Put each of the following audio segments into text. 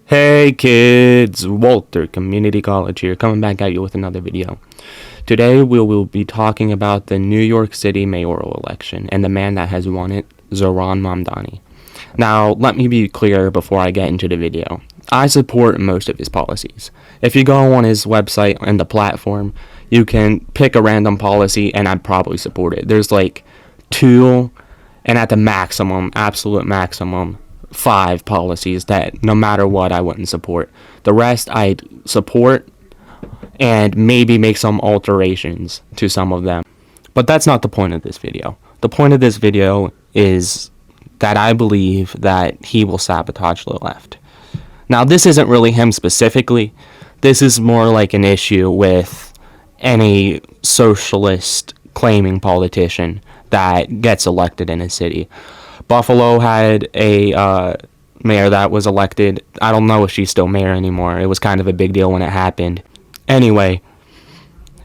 Hey kids, Walter, Community College here, coming back at you with another video. Today we will be talking about the New York City mayoral election and the man that has won it, Zohran Mamdani. Now, let me be clear before I get into the video. I support most of his policies. If you go on his website and the platform, you can pick a random policy and I'd probably support it. There's like two, and at the maximum, absolute maximum, 5 policies that no matter what I wouldn't support. The rest I'd support and maybe make some alterations to some of them. But that's not the point of this video. The point of this video is that I believe that he will sabotage the left. Now, this isn't really him specifically. This is more like an issue with any socialist claiming politician that gets elected in a city. Buffalo had a mayor that was elected. I don't know if she's still mayor anymore. It was kind of a big deal when it happened. Anyway,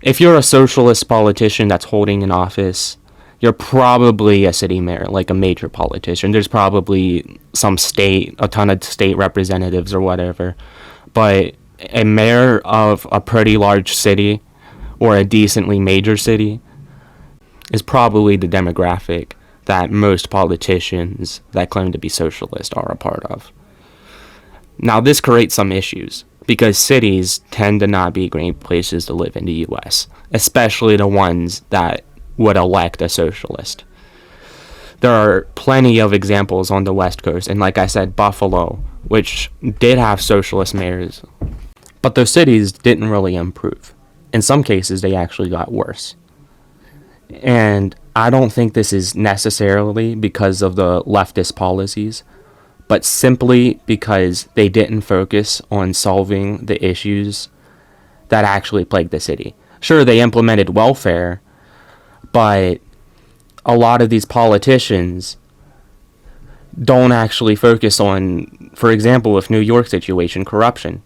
if you're a socialist politician that's holding an office, you're probably a city mayor, like a major politician. There's probably a ton of state representatives or whatever. But a mayor of a pretty large city or a decently major city is probably the demographic that most politicians that claim to be socialist are a part of. Now, this creates some issues because cities tend to not be great places to live in the US, especially the ones that would elect a socialist. There are plenty of examples on the West Coast, and like I said, Buffalo, which did have socialist mayors, but those cities didn't really improve. In some cases, they actually got worse. And I don't think this is necessarily because of the leftist policies, but simply because they didn't focus on solving the issues that actually plagued the city. Sure, they implemented welfare, but a lot of these politicians don't actually focus on, for example, with New York situation, corruption.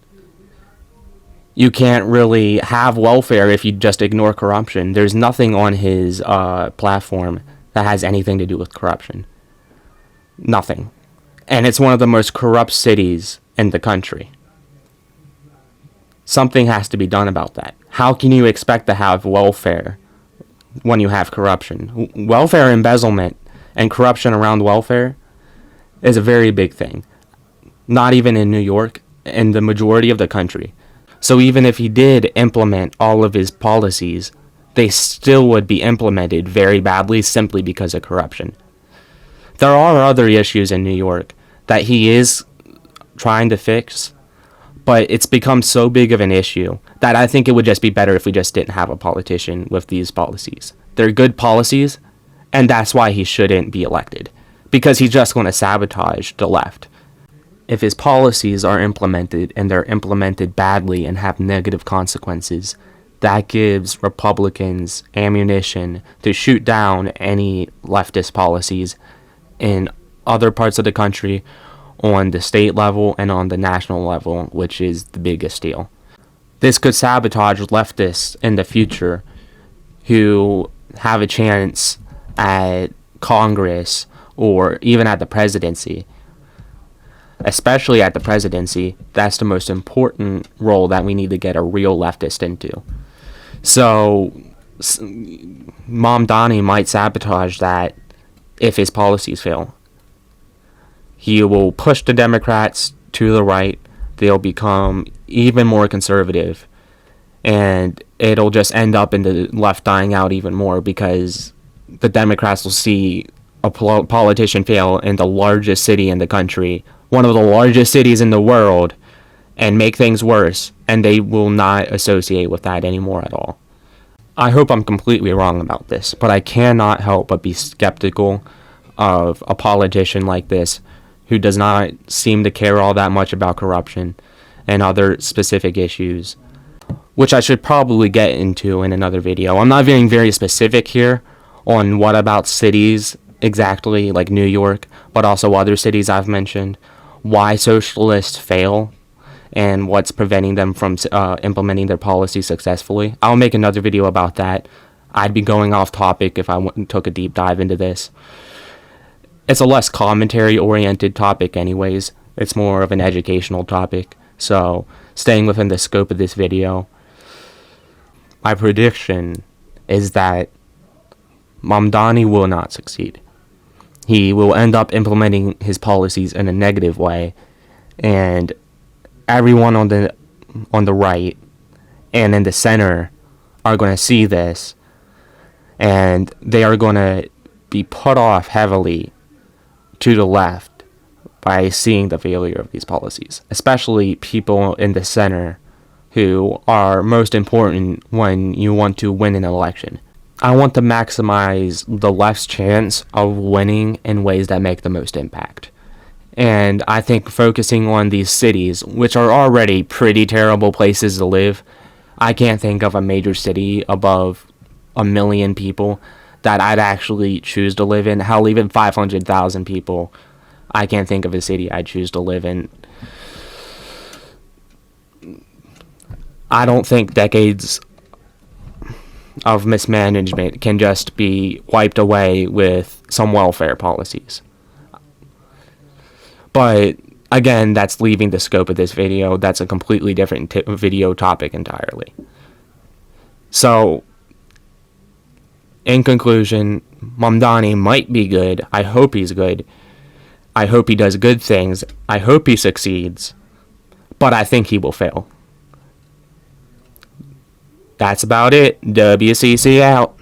You can't really have welfare if you just ignore corruption. There's nothing on his platform that has anything to do with corruption. Nothing. And it's one of the most corrupt cities in the country. Something has to be done about that. How can you expect to have welfare when you have corruption? Welfare embezzlement and corruption around welfare is a very big thing. Not even in New York, in the majority of the country. So even if he did implement all of his policies, they still would be implemented very badly simply because of corruption. There are other issues in New York that he is trying to fix, but it's become so big of an issue that I think it would just be better if we just didn't have a politician with these policies. They're good policies, and that's why he shouldn't be elected, because he's just going to sabotage the left. If his policies are implemented and they're implemented badly and have negative consequences, that gives Republicans ammunition to shoot down any leftist policies in other parts of the country, on the state level and on the national level, which is the biggest deal. This could sabotage leftists in the future who have a chance at Congress or even at the presidency. Especially at the presidency, that's the most important role that we need to get a real leftist into. So, Mamdani might sabotage that if his policies fail. He will push the Democrats to the right. They'll become even more conservative. And it'll just end up in the left dying out even more because the Democrats will see a politician fail in the largest city in the country, one of the largest cities in the world, and make things worse, and they will not associate with that anymore at all. I hope I'm completely wrong about this, but I cannot help but be skeptical of a politician like this who does not seem to care all that much about corruption and other specific issues, which I should probably get into in another video. I'm not being very specific here on what about cities exactly, like New York, but also other cities I've mentioned, why socialists fail, and what's preventing them from implementing their policies successfully. I'll make another video about that. I'd be going off topic if I took a deep dive into this. It's a less commentary-oriented topic anyways, It's more of an educational topic. So, staying within the scope of this video, my prediction is that Mamdani will not succeed. He will end up implementing his policies in a negative way, and everyone on the right and in the center are going to see this, and they are going to be put off heavily to the left by seeing the failure of these policies, especially people in the center who are most important when you want to win an election. I want to maximize the left's chance of winning in ways that make the most impact. And I think focusing on these cities, which are already pretty terrible places to live, I can't think of a major city above 1 million people that I'd actually choose to live in. Hell, even 500,000 people, I can't think of a city I'd choose to live in. I don't think decades of mismanagement can just be wiped away with some welfare policies. But again, that's leaving the scope of this video. That's a completely different video topic entirely. So, in conclusion, Mamdani might be good. I hope he's good. I hope he does good things. I hope he succeeds. But I think he will fail. That's about it. WCC out.